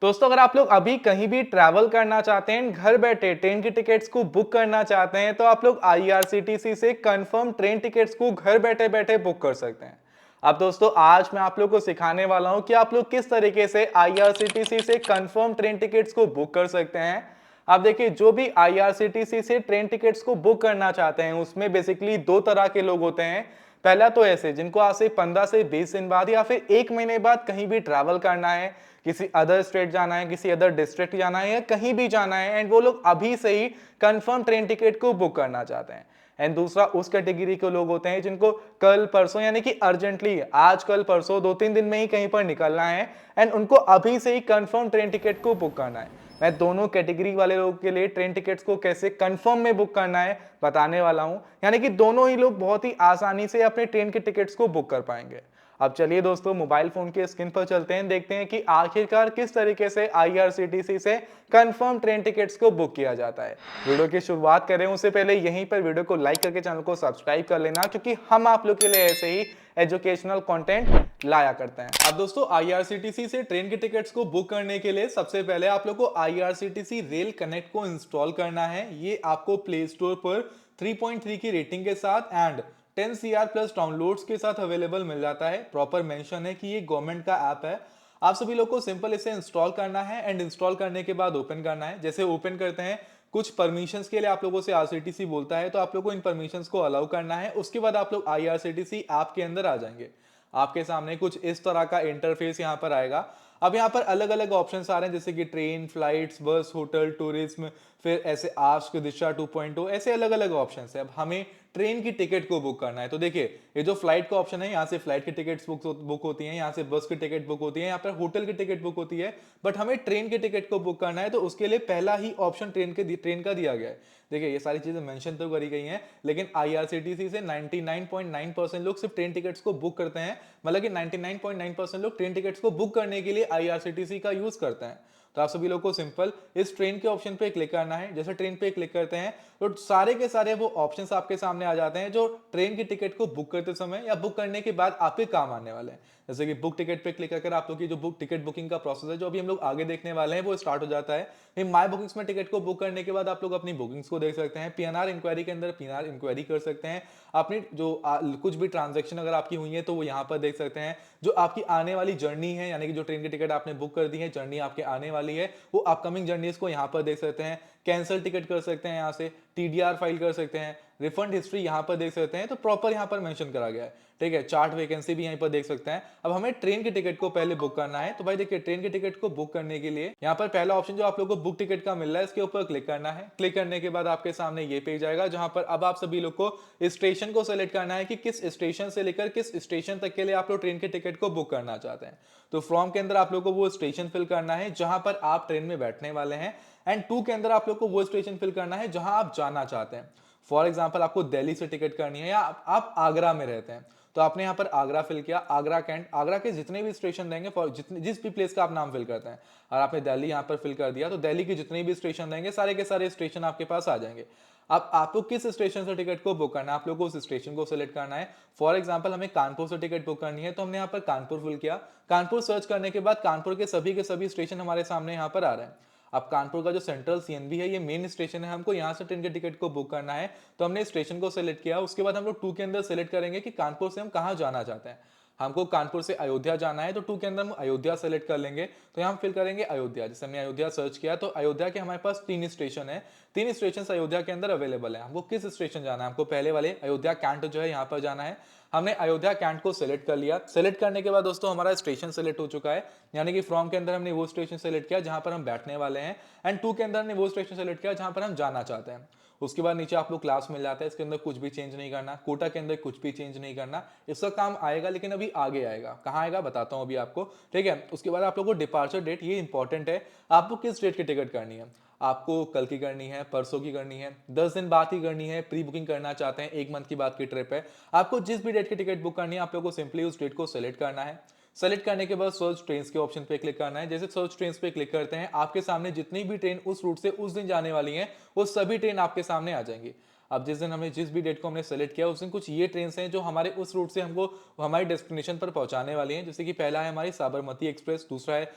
दोस्तों अगर आप लोग अभी कहीं भी ट्रैवल करना चाहते हैं, घर बैठे ट्रेन की टिकट्स को बुक करना चाहते हैं, तो आप लोग आईआरसीटीसी से कंफर्म ट्रेन टिकट्स को घर बैठे बैठे बुक कर सकते हैं। अब दोस्तों आज मैं आप लोग को सिखाने वाला हूं कि आप लोग किस तरीके से आईआरसीटीसी से कंफर्म ट्रेन टिकट्स को बुक कर सकते हैं। आप देखिए, जो भी आईआरसीटीसी से ट्रेन टिकट्स को बुक करना चाहते हैं उसमें बेसिकली दो तरह के लोग होते हैं। पहला तो ऐसे जिनको आज से 15 से 20 दिन बाद या फिर 1 महीने बाद कहीं भी ट्रैवल करना है, किसी अदर स्टेट जाना है, किसी अदर डिस्ट्रिक्ट जाना है या कहीं भी जाना है, एंड वो लोग अभी से ही कंफर्म ट्रेन टिकट को बुक करना चाहते हैं। एंड दूसरा उस कैटेगरी के लोग होते हैं जिनको कल परसों यानी कि अर्जेंटली आज कल परसों 2-3 दिन में ही कहीं पर निकलना है, एंड उनको अभी से ही कंफर्म ट्रेन टिकट को बुक करना है। मैं दोनों कैटेगरी वाले लोगों के लिए ट्रेन टिकट्स को कैसे कंफर्म में बुक करना है बताने वाला हूं, यानी कि दोनों ही लोग बहुत ही आसानी से अपने ट्रेन के टिकट्स को बुक कर पाएंगे। अब चलिए दोस्तों मोबाइल फोन के स्क्रीन पर चलते हैं, देखते हैं कि आखिरकार किस तरीके से आईआरसीटीसी से कंफर्म ट्रेन टिकट्स को बुक किया जाता है। वीडियो की शुरुआत करें उससे पहले यहीं पर वीडियो को लाइक करके चैनल को सब्सक्राइब कर लेना, क्योंकि हम आप लोग के लिए ऐसे ही एजुकेशनल कंटेंट लाया करते हैं। अब दोस्तों आईआरसीटीसी से ट्रेन के टिकट्स को बुक करने के लिए सबसे पहले आप लोग को आईआरसीटीसी रेल कनेक्ट को इंस्टॉल करना है। ये आपको प्ले स्टोर पर 3.3 की रेटिंग के साथ एंड 10 CR प्लस डाउनलोड्स के साथ अवेलेबल मिल जाता है। प्रॉपर मेंशन है कि ये गवर्नमेंट का ऐप है। आप सभी लोग को सिंपल इसे इंस्टॉल करना है एंड इंस्टॉल करने के बाद ओपन करना है। जैसे ओपन करते हैं कुछ परमिशंस के लिए आप लोगों से आरसीटीसी बोलता है, तो आप लोगों को इन परमिशंस को अलाउ करना है। उसके बाद आप लोग आईआरसीटीसी ऐप के अंदर आ जाएंगे। आपके सामने कुछ इस तरह का इंटरफेस यहाँ पर आएगा। अब यहाँ पर अलग अलग ऑप्शंस आ रहे हैं, जैसे कि ट्रेन, फ्लाइट्स, बस, होटल, टूरिज्म, फिर ऐसे आस्क दिशा 2.0, ऐसे अलग अलग ऑप्शंस है। अब हमें ट्रेन की टिकट को बुक करना है, तो देखिए ये जो फ्लाइट का ऑप्शन है, यहाँ से फ्लाइट की टिकट बुक होती है, यहाँ से बस की टिकट बुक होती है, यहाँ पर होटल की टिकट बुक होती है। बट हमें ट्रेन की टिकट को बुक करना है, तो उसके लिए पहला ही ऑप्शन ट्रेन का दिया गया है। देखिए ये सारी चीजें मेंशन तो करी गई हैं, लेकिन आईआरसीटीसी से 99.9% लोग सिर्फ ट्रेन टिकट्स को बुक करते हैं। मतलब कि 99.9% लोग ट्रेन टिकट्स को बुक करने के लिए आईआरसीटीसी का यूज करते हैं। तो आप सभी लोग को सिंपल इस ट्रेन के ऑप्शन पे क्लिक करना है। जैसे ट्रेन पे क्लिक करते हैं तो सारे के सारे वो ऑप्शंस आपके सामने आ जाते हैं जो ट्रेन की टिकट को बुक करते समय या बुक करने के बाद आपके काम आने वाले हैं। जैसे कि बुक टिकट पे क्लिक करके आप लोग की जो बुक टिकट बुकिंग का प्रोसेस है, जो अभी हम लोग आगे देखने वाले हैं, वो स्टार्ट हो जाता है। माई बुकिंग्स में टिकट को बुक करने के बाद आप लोग अपनी बुकिंग्स को देख सकते हैं। पीएनआर इंक्वायरी के अंदर पीएनआर इंक्वायरी कर सकते हैं। अपनी जो कुछ भी ट्रांजेक्शन अगर आपकी हुई है तो वो यहाँ पर देख सकते हैं। जो आपकी आने वाली जर्नी है, यानी कि जो ट्रेन की टिकट आपने बुक कर दी है, जर्नी आपके आने वाली है, वो अपकमिंग जर्नीज को यहाँ पर देख सकते हैं। कैंसिल टिकट कर सकते हैं, यहाँ से टीडीआर फाइल कर सकते हैं, रिफंड हिस्ट्री यहाँ पर देख सकते हैं। तो प्रॉपर यहाँ पर मेंशन करा गया है। ठीक है, चार्ट वैकेंसी भी यहीं पर देख सकते हैं। अब हमें ट्रेन की टिकट को पहले बुक करना है, तो भाई देखिए ट्रेन की टिकट को बुक करने के लिए यहाँ पर पहला ऑप्शन जो आप लोगों को बुक टिकट का मिल रहा है, इसके ऊपर क्लिक करना है। क्लिक करने के बाद आपके सामने ये पेज आएगा, जहां पर अब आप सभी लोग को स्टेशन को सेलेक्ट करना है कि किस स्टेशन से लेकर किस स्टेशन तक के लिए आप लोग ट्रेन की टिकट को बुक करना चाहते हैं। तो फॉर्म के अंदर आप लोग को वो स्टेशन फिल करना है जहां पर आप ट्रेन में बैठने वाले हैं, एंड 2 के अंदर आप लोग को वो स्टेशन फिल करना है जहां आप जाना चाहते हैं। फॉर एग्जाम्पल आपको दिल्ली से टिकट करनी है या आप आगरा में रहते हैं, तो आपने यहाँ पर आगरा फिल किया। आगरा कैंट, आगरा के जितने भी स्टेशन रहेंगे, फॉर जितने जिस भी प्लेस का आप नाम फिल करते हैं, और आपने दिल्ली यहाँ पर फिल कर दिया, तो दिल्ली के जितने भी स्टेशन रहेंगे सारे के सारे स्टेशन आपके पास आ जाएंगे। अब आपको किस स्टेशन से टिकट को बुक करना है, आप लोगों को उस स्टेशन को सिलेक्ट करना है। फॉर एग्जांपल हमें कानपुर से टिकट बुक करनी है, तो हमने यहाँ पर कानपुर फिल किया। कानपुर सर्च करने के बाद कानपुर के सभी स्टेशन हमारे सामने यहाँ पर आ रहे हैं। अब कानपुर का जो सेंट्रल सीएनबी है, ये मेन स्टेशन है, हमको यहाँ से ट्रेन के टिकट को बुक करना है। तो हमने स्टेशन को सिलेक्ट किया। उसके बाद हम लोग 2 के अंदर सिलेक्ट करेंगे कि कानपुर से हम कहाँ जाना चाहते हैं। हमको कानपुर से अयोध्या जाना है, तो 2 के अंदर हम अयोध्या सेलेक्ट कर लेंगे। तो यहाँ हम फिल करेंगे अयोध्या। जैसे हमने अयोध्या सर्च किया, तो अयोध्या के हमारे पास 3 स्टेशन है। 3 स्टेशन अयोध्या के अंदर अवेलेबल है। हमको किस स्टेशन जाना है, हमको पहले वाले अयोध्या कैंट जो है यहाँ पर जाना है। हमने अयोध्या कैंट को सिलेक्ट कर लिया। सिलेक्ट करने के बाद दोस्तों हमारा स्टेशन सिलेक्ट हो चुका है, यानी कि फ्रॉम के अंदर हमने वो स्टेशन सिलेक्ट किया जहां पर हम बैठने वाले हैं, एंड 2 के अंदर हमने वो स्टेशन सिलेक्ट किया जहां पर हम जाना चाहते हैं। उसके बाद नीचे आप लोग क्लास मिल जाता है, इसके अंदर कुछ भी चेंज नहीं करना, कोटा के अंदर कुछ भी चेंज नहीं करना। इसका काम आएगा लेकिन अभी आगे आएगा, कहाँ आएगा बताता हूँ अभी आपको। ठीक है, उसके बाद आप लोगों को डिपार्चर डेट, ये इंपॉर्टेंट है। आपको किस डेट की टिकट करनी है, आपको कल की करनी है, परसों की करनी है, 10 दिन बाद की करनी है, प्री बुकिंग करना चाहते हैं, 1 मंथ की बाद की ट्रिप है, आपको जिस भी डेट की टिकट बुक करनी है, आप लोगों को सिंपली उस डेट को सेलेक्ट करना है। सेलेक्ट करने के बाद सर्च ट्रेन के ऑप्शन पे क्लिक करना है। जैसे सर्च ट्रेन पे क्लिक करते हैं, आपके सामने जितनी भी ट्रेन उस रूट से उस दिन जाने वाली हैं, वो सभी ट्रेन आपके सामने आ जाएंगी। अब जिस दिन हमने जिस भी डेट को हमने सेलेक्ट किया उस दिन कुछ ये ट्रेन हैं जो हमारे उस रूट से हमको हमारी डेस्टिनेशन पर पहुंचाने वाली हैं। जैसे कि पहला है हमारी साबरमती एक्सप्रेस, दूसरा है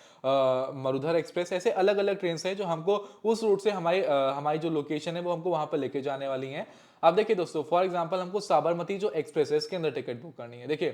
मरुधर एक्सप्रेस। ऐसे अलग अलग ट्रेन हैं जो हमको उस रूट से हमारी जो लोकेशन है वो हमको वहां पर लेके जाने वाली हैं। अब देखिए दोस्तों, फॉर एग्जाम्पल हमको साबरमती जो एक्सप्रेस है इसके अंदर टिकट बुक करनी है। देखिए,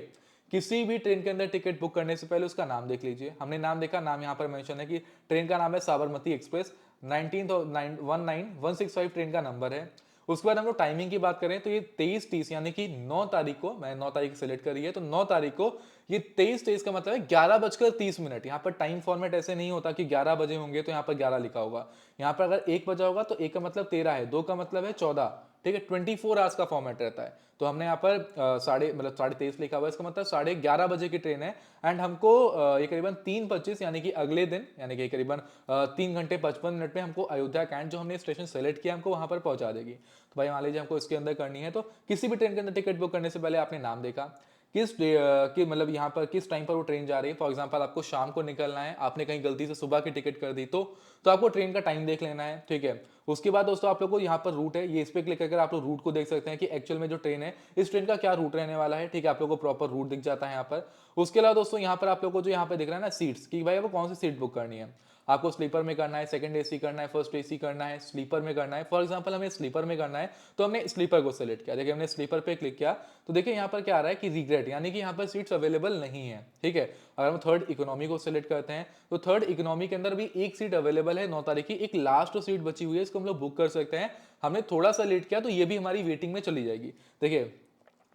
किसी भी ट्रेन के अंदर टिकट बुक करने से पहले उसका नाम देख लीजिए। हमने नाम देखा, नाम यहाँ पर मेंशन है कि ट्रेन का नाम है साबरमती एक्सप्रेस, 19 ट्रेन का नंबर है। उसके बाद हम लोग टाइमिंग की बात करें तो ये 23:30 यानी कि 9 तारीख को, मैं 9 तारीख सेलेक्ट करी है तो 9 तारीख को ये 23:23 का मतलब है 11:30। यहाँ पर टाइम फॉर्मेट ऐसे नहीं होता कि 11 बजे होंगे तो यहाँ पर 11 लिखा होगा। यहाँ पर अगर 1 बजा होगा तो 1 का मतलब 13 है, 2 का मतलब है 14। ठीक है, 24 आवर्स का फॉर्मेट रहता है। तो हमने यहाँ पर साढ़े 23 लिखा हुआ है, इसका मतलब 11:30 बजे की ट्रेन है। एंड हमको ये करीबन 3:25 यानी कि अगले दिन, यानी कि करीबन 3 घंटे 55 मिनट में हमको अयोध्या कैंट जो हमने स्टेशन सेलेक्ट किया हमको वहां पर पहुंचा देगी। तो भाई मान लीजिए हमको इसके अंदर करनी है, तो किसी भी ट्रेन के अंदर टिकट बुक करने से पहले आपने नाम देखा, कि मतलब यहाँ पर किस टाइम पर वो ट्रेन जा रही है। फॉर एग्जांपल आपको शाम को निकलना है, आपने कहीं गलती से सुबह की टिकट कर दी तो आपको ट्रेन का टाइम देख लेना है। ठीक है, उसके बाद दोस्तों आप लोग को यहाँ पर रूट है, ये इस पे क्लिक करके आप लोग रूट को देख सकते हैं कि एक्चुअल में जो ट्रेन है इस ट्रेन का क्या रूट रहने वाला है। ठीक है, आप लोग को प्रॉपर रूट दिख जाता है यहाँ पर। उसके अलावा दोस्तों यहाँ पर आप लोग को जो यहाँ पे दिख रहा है ना सीट्स, कि भाई वो कौन सी सीट बुक करनी है। आपको स्लीपर में करना है, सेकंड एसी करना है, फर्स्ट एसी करना है, स्लीपर में करना है। फॉर एग्जांपल हमें स्लीपर में करना है तो हमने स्लीपर को सेलेक्ट किया। देखिए हमने स्लीपर पे क्लिक किया तो देखिए यहाँ पर क्या आ रहा है कि रिग्रेट, यानी कि यहाँ पर सीट्स अवेलेबल नहीं है। ठीक है, अगर हम थर्ड इकोनॉमी को सिलेक्ट करते हैं तो थर्ड इकोनॉमी के अंदर भी एक सीट अवेलेबल है 9 तारीख की, एक लास्ट सीट बची हुई है, इसको हम लोग बुक कर सकते हैं। हमने थोड़ा सा लेट किया तो ये भी हमारी वेटिंग में चली जाएगी। देखिए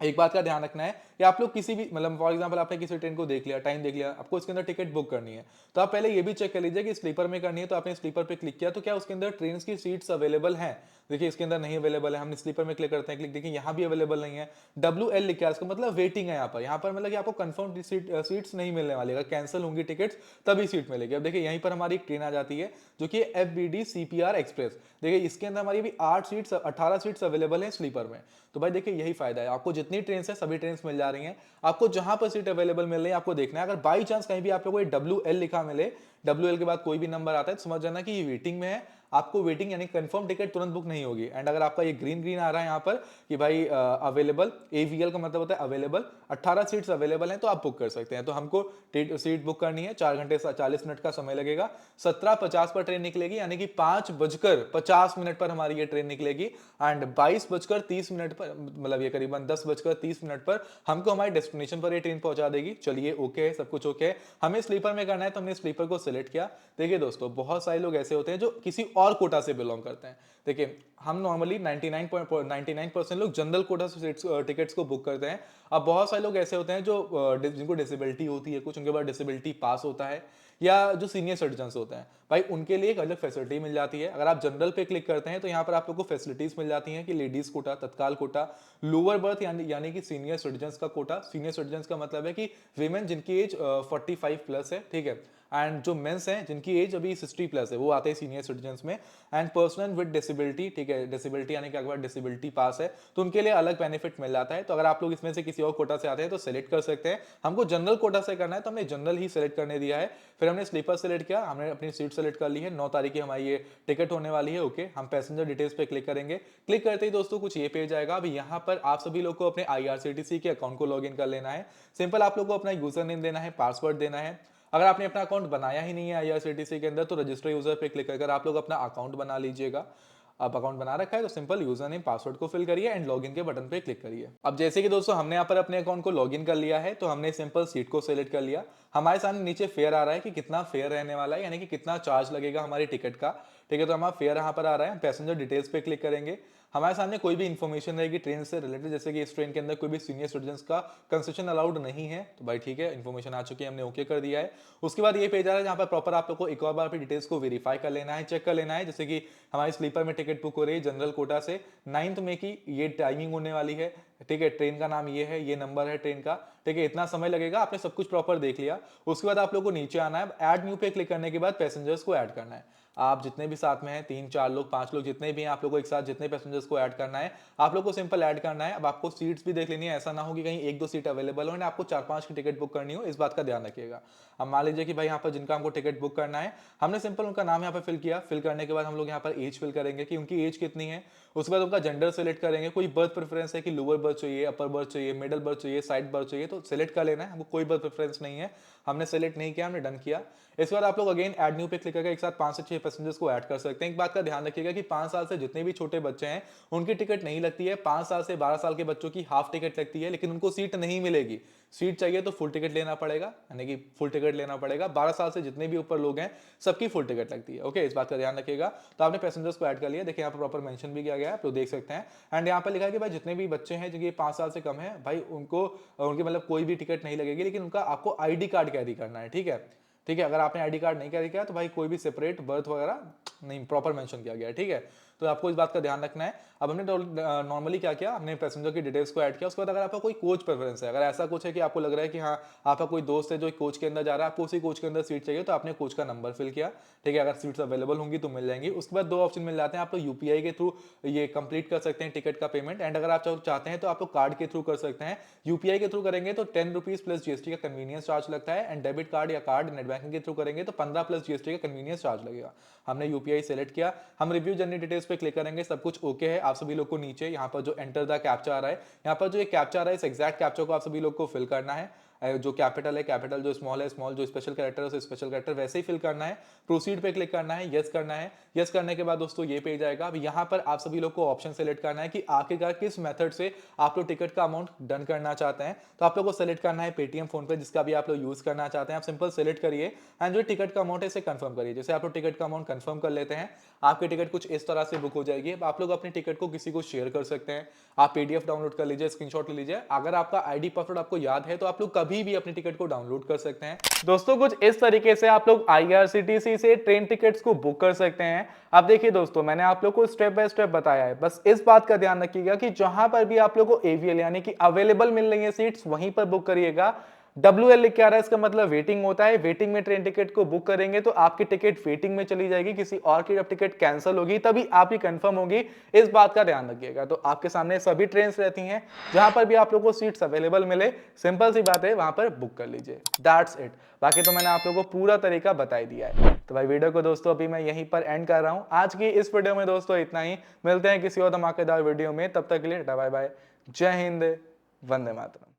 एक बात का ध्यान रखना है कि आप लोग किसी भी मतलब फॉर एग्जांपल आपने किसी ट्रेन को देख लिया, टाइम देख लिया, आपको इसके अंदर टिकट बुक करनी है तो आप पहले ये भी चेक कर लीजिए कि स्लीपर में करनी है। तो आपने स्लीपर पे क्लिक किया तो क्या उसके अंदर ट्रेन की सीट्स अवेलेबल हैं। देखिए इसके अंदर नहीं अवेलेबल है, हमने स्लीपर में क्लिक करते हैं, क्लिक देखिए यहाँ भी अवेलेबल नहीं है, WL लिखा है, इसका मतलब वेटिंग है। यहाँ पर मतलब कि आपको कंफर्म सीट्स नहीं मिलने वाली, अगर कैंसिल होंगी टिकट्स तभी सीट मिलेगी। अब देखिए यहीं पर हमारी एक ट्रेन आ जाती है जो कि FBD CPR एक्सप्रेस। देखिए इसके अंदर हमारी भी 18 सीट्स अवेलेबल है स्लीपर में। तो भाई देखिए यही फायदा है, आपको जितनी ट्रेन है सभी ट्रेन मिल जा रही हैं, आपको जहां पर सीट अवेलेबल मिल रही है आपको देखना है। अगर बाई चांस कहीं भी आप लोगों को WL लिखा मिले, WL के बाद कोई भी नंबर आता है तो समझ जाना कि ये वेटिंग में है, आपको वेटिंग यानी कंफर्म टिकट तुरंत बुक नहीं होगी। एंड अगर आपका ये ग्रीन ग्रीन आ रहा है यहाँ पर कि भाई अवेलेबल, AVL का मतलब होता है अवेलेबल, 18 सीट्स अवेलेबल हैं तो आप बुक कर सकते हैं। तो हमको सीट बुक करनी है, 4 घंटे 40 मिनट का समय लगेगा, 17:50 पर ट्रेन निकलेगी, यानी कि 5:50 पर हमारी ये ट्रेन निकलेगी। एंड 22:30 पर मतलब ये करीबन 10:30 पर हमको हमारे डेस्टिनेशन पर ये ट्रेन पहुंचा देगी। चलिए ओके है, सब कुछ ओके है। हमें स्लीपर में करना है तो हमने स्लीपर को सिलेक्ट किया। देखिए दोस्तों बहुत सारे लोग ऐसे होते हैं जो किसी और कोटा से बिलोंग करते हैं। देखिए हम नॉर्मली 99% लोग जनरल कोटा से टिकट्स को बुक करते हैं। अब बहुत सारे लोग ऐसे होते हैं जो जिनको डिसेबिलिटी होती है, कुछ उनके पास डिसेबिलिटी पास होता है, या जो सीनियर सिटीजन होते हैं, भाई उनके लिए एक अलग फैसिलिटी मिल जाती है। अगर आप जनरल पे क्लिक करते हैं तो यहाँ पर आप लोग को फैसिलिटीज मिल जाती हैं कि लेडीज कोटा, तत्काल कोटा, लोअर बर्थ यानी कि सीनियर सिटीजन का कोटा। सीनियर सिटीजन का मतलब है कि विमेन जिनकी एज 45+ है। ठीक है, एंड जो मेंस हैं जिनकी एज अभी 60+ है वो आते हैं सीनियर सिटीजन में। एंड पर्सन विद डिसेबिलिटी, ठीक है, डिसेबिलिटी यानी कि अगर डिसेबिलिटी पास है तो उनके लिए अलग बेनिफिट मिल जाता है। तो अगर आप लोग इसमें से किसी और कोटा से आते हैं तो सेलेक्ट कर सकते हैं। हमको जनरल कोटा से करना है तो हमने जनरल ही सेलेक्ट करने दिया है। फिर हमने स्लीपर सेलेक्ट किया, हमने अपनी सीट सेलेक्ट कर ली है, 9 तारीख की हमारी ये टिकट होने वाली है। ओके, हम पैसेंजर डिटेल्स पे क्लिक करेंगे। क्लिक करते ही दोस्तों कुछ ये पेज आएगा। अब यहाँ पर आप सभी लोग को अपने IRCTC के अकाउंट को लॉग इन कर लेना है। सिंपल आप लोग को अपना यूजर नेम देना है, पासवर्ड देना है। अगर आपने अपना अकाउंट बनाया ही नहीं है IRCTC के अंदर तो रजिस्टर यूजर पे क्लिक कर आप लोग अपना अकाउंट बना लीजिएगा। आप अकाउंट बना रखा है तो सिंपल यूजर नेम पासवर्ड को फिल करिए एंड लॉगिन के बटन पे क्लिक करिए। अब जैसे कि दोस्तों हमने यहाँ पर अपने अकाउंट को लॉगिन कर लिया है तो हमने सिंपल सीट को सिलेक्ट कर लिया। हमारे सामने नीचे फेयर आ रहा है कि कितना फेयर रहने वाला है, यानी कि कितना चार्ज लगेगा हमारी टिकट का। ठीक है, तो हमारा फेयर यहाँ पर आ रहा है, पैसेंजर डिटेल्स पे क्लिक करेंगे। हमारे सामने कोई भी इंफॉर्मेशन रहेगी ट्रेन से रिलेटेड, जैसे कि इस ट्रेन के अंदर कोई भी सीनियर सिटीजन का कंसेशन अलाउड नहीं है, तो भाई ठीक है, इन्फॉर्मेशन आ चुकी है, हमने ओके कर दिया है। उसके बाद ये पेज आ रहा है जहाँ पर प्रॉपर आप लोग को एक और बार डिटेल्स को वेरीफाई कर लेना है, चेक कर लेना है। जैसे कि हमारी स्लीपर में टिकट बुक हो रही है जनरल कोटा से 9 मई की ये टाइमिंग होने वाली है, ठीक है, ट्रेन का नाम ये है, ये नंबर है ट्रेन का, ठीक है, इतना समय लगेगा, आपने सब कुछ प्रॉपर देख लिया। उसके बाद आप लोगों को नीचे आना है, ऐड न्यू पे क्लिक करने के बाद पैसेंजर्स को ऐड करना है। आप जितने भी साथ में हैं, 3-4 लोग, 5 लोग, जितने भी हैं, आप लोगों को एक साथ जितने पैसेंजर्स को ऐड करना है, आप लोग को सिंपल ऐड करना है। अब आपको सीट्स भी देख लेनी है, ऐसा ना हो कि कहीं 1-2 सीट अवेलेबल हो, आपको 4-5 की टिकट बुक करनी हो, इस बात का ध्यान रखिएगा। अब मान लीजिए कि भाई यहाँ पर जिनका हमको टिकट बुक करना है, हमने सिंपल उनका नाम यहाँ पर फिल किया, फिल करने के बाद हम लोग यहाँ पर एज फिल करेंगे कि उनकी एज कितनी है। उसके बाद उनका जेंडर सेलेक्ट करेंगे, कोई बर्थ प्रेफरेंस है कि लोअर बर्थ चाहिए, अपर बर्थ चाहिए, मिडिल बर्थ चाहिए, साइड बर्थ चाहिए, तो सेलेक्ट कर लेना है, हमको कोई बर्थ प्रेफरेंस नहीं है, हमने सेलेक्ट नहीं किया, हमने डन किया। इसके बाद आप लोग अगेन ऐड न्यू पे क्लिक करके एक साथ 5 से 6 पैसेंजर्स को ऐड कर सकते हैं। एक बात का ध्यान रखिएगा कि 5 साल से जितने भी छोटे बच्चे हैं उनकी टिकट नहीं लगती है, 5 साल से 12 साल के बच्चों की हाफ टिकट लगती है, लेकिन उनको सीट नहीं मिलेगी। सीट चाहिए तो फुल टिकट लेना पड़ेगा, यानी कि फुल टिकट लेना पड़ेगा। 12 साल से जितने भी ऊपर लोग हैं सबकी फुल टिकट लगती है। ओके, इस बात का ध्यान रखिएगा। तो आपने पैसेंजर्स को ऐड कर लिया, देखिए यहाँ पर प्रॉपर मेंशन भी किया गया है, आप लोग देख सकते हैं। एंड यहाँ पर लिखा है कि भाई जितने भी बच्चे हैं जिनके 5 साल से कम है, भाई उनको उनकी मतलब कोई भी टिकट नहीं लगेगी, लेकिन उनका आपको आईडी कार्ड कैरी करना है। ठीक है, ठीक है, अगर आपने आईडी कार्ड नहीं कैरी किया तो भाई कोई भी सेपरेट बर्थ वगैरह नहीं, प्रॉपर मेंशन किया गया है। ठीक है, तो आपको इस बात का ध्यान रखना है। अब हमने नॉर्मली क्या किया, हमने पैसेंजर की डिटेल्स को ऐड किया। उसके बाद अगर आपका कोई कोच प्रेफरेंस है, अगर ऐसा कुछ है कि आपको लग रहा है कि हाँ आपका कोई दोस्त है जो कोच के अंदर जा रहा है, आपको उसी कोच के अंदर सीट चाहिए, तो आपने कोच का नंबर फिल किया। ठीक है, अगर सीट्स अवेलेबल होंगी तो मिल जाएंगी। उसके बाद 2 ऑप्शन मिल जाते हैं, आप लोग यूपीआई के थ्रू ये कंप्लीट कर सकते हैं टिकट का पेमेंट, एंड अगर आप चाहते हैं तो आप लोग कार्ड के थ्रू कर सकते हैं। यूपीआई के थ्रू करेंगे तो 10 रुपीज प्लस जीएसटी का कन्वीनियंस चार्ज लगता है, एंड डेबिट कार्ड या कार्ड नेट बैंकिंग के थ्रू करेंगे तो 15 प्लस जीएसटी का कन्वीनियंस चार्ज लगेगा। हमने यूपीआई सेलेक्ट किया, हम रिव्यू जर्नी डिटेल्स पे क्लिक करेंगे, सब कुछ ओके है। आप सभी लोग को नीचे यहाँ पर जो एंटर द कैप्चा आ रहा है, यहाँ पर जो एक कैप्चा आ रहा है, इस एग्जैक्ट कैप्चा को आप सभी लोग को फिल करना है। जो कैपिटल है कैपिटल, जो स्मॉल है स्मॉल, जो स्पेशल कैरेक्टर है स्पेशल कैरेक्टर वैसे ही फिल करना है। प्रोसीड पे क्लिक करना है, यस करना है। यस करने के बाद दोस्तों ये पेज आएगा। अब यहाँ पर आप सभी लोग को ऑप्शन सेलेक्ट करना है कि आखिरकार किस मेथड से आप लोग टिकट का अमाउंट डन करना चाहते हैं। तो आप लोग को सेलेक्ट करना है पेटीएम, फोन पे, जिसका भी आप लोग यूज करना चाहते हैं। आप सिंपल सेलेक्ट करिए एंड जो टिकट का अमाउंट है इसे कंफर्म करिए। जैसे आप लोग टिकट का अमाउंट कंफर्म कर लेते हैं, आपकी टिकट कुछ इस तरह से बुक हो जाएगी। अब आप लोग अपनी टिकट को किसी को शेयर कर सकते हैं, आप पीडीएफ डाउनलोड कर लीजिए, स्क्रीनशॉट ले लीजिए। अगर आपका आईडी पासवर्ड आपको याद है तो आप लोग कभी भी अपनी टिकट को डाउनलोड कर सकते हैं। दोस्तों कुछ इस तरीके से आप लोग आईआरसीटीसी से ट्रेन टिकट्स को बुक कर सकते हैं। अब देखिए दोस्तों, मैंने आप लोग को स्टेप बाय स्टेप बताया है, बस इस बात का ध्यान रखिएगा कि जहां पर भी आप लोग को एवीएल यानी कि अवेलेबल मिल रही है सीट्स, वहीं पर बुक करिएगा। WL लिख के आ रहा है, इसका मतलब वेटिंग होता है। वेटिंग में ट्रेन टिकट को बुक करेंगे तो आपकी टिकट वेटिंग में चली जाएगी, किसी और की जब टिकट कैंसिल होगी तभी आपकी कंफर्म होगी। इस बात का ध्यान रखिएगा। तो आपके सामने सभी ट्रेन रहती हैं, जहां पर भी आप लोगों को सीट्स अवेलेबल मिले, सिंपल सी बात है, वहां पर बुक कर लीजिए। That's it. बाकी तो मैंने आप लोगों को पूरा तरीका बता ही दिया है। तो भाई वीडियो को दोस्तों अभी मैं यहीं पर एंड कर रहा हूं। आज की इस वीडियो में दोस्तों इतना ही। मिलते हैं किसी और धमाकेदार वीडियो में, तब तक के लिए बाय बाय। जय हिंद, वंदे मातरम।